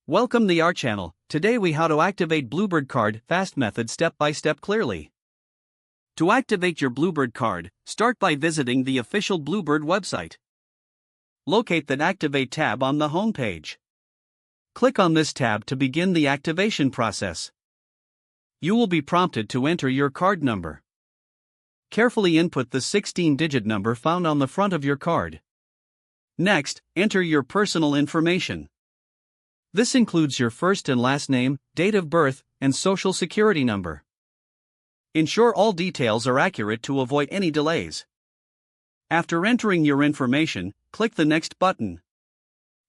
Welcome to our channel. Today we how to activate Bluebird card fast method step by step clearly. To activate your Bluebird card, start by visiting the official Bluebird website. Locate the Activate tab on the home page. Click on this tab to begin the activation process. You will be prompted to enter your card number. Carefully input the 16-digit number found on the front of your card. Next, enter your personal information. This includes your first and last name, date of birth, and social security number. Ensure all details are accurate to avoid any delays. After entering your information, click the Next button.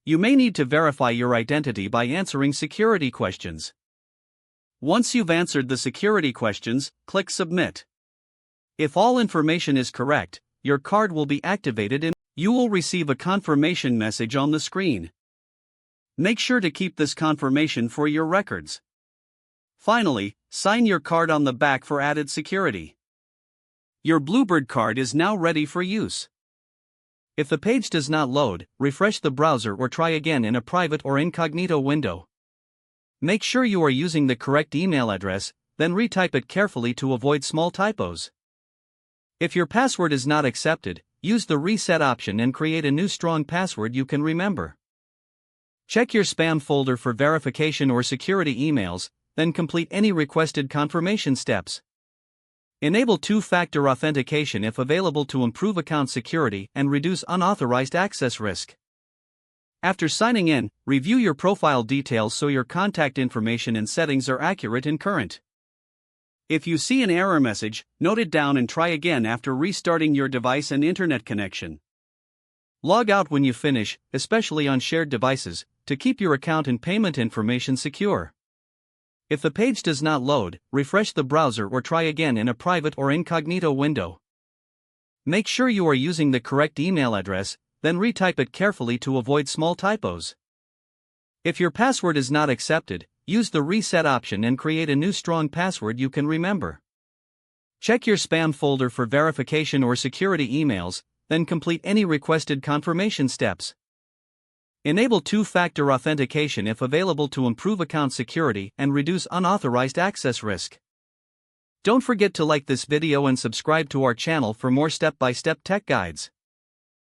You may need to verify your identity by answering security questions. Once you've answered the security questions, click Submit. If all information is correct, your card will be activated and you will receive a confirmation message on the screen. Make sure to keep this confirmation for your records. Finally, sign your card on the back for added security. Your Bluebird card is now ready for use. If the page does not load, refresh the browser or try again in a private or incognito window. Make sure you are using the correct email address, then retype it carefully to avoid small typos. If your password is not accepted, use the reset option and create a new strong password you can remember. Check your spam folder for verification or security emails, then complete any requested confirmation steps. Enable two-factor authentication if available to improve account security and reduce unauthorized access risk. After signing in, review your profile details so your contact information and settings are accurate and current. If you see an error message, note it down and try again after restarting your device and internet connection. Log out when you finish, especially on shared devices, to keep your account and payment information secure. If the page does not load, refresh the browser or try again in a private or incognito window. Make sure you are using the correct email address, then retype it carefully to avoid small typos. If your password is not accepted, use the reset option and create a new strong password you can remember. Check your spam folder for verification or security emails, then complete any requested confirmation steps. Enable two-factor authentication if available to improve account security and reduce unauthorized access risk. Don't forget to like this video and subscribe to our channel for more step-by-step tech guides.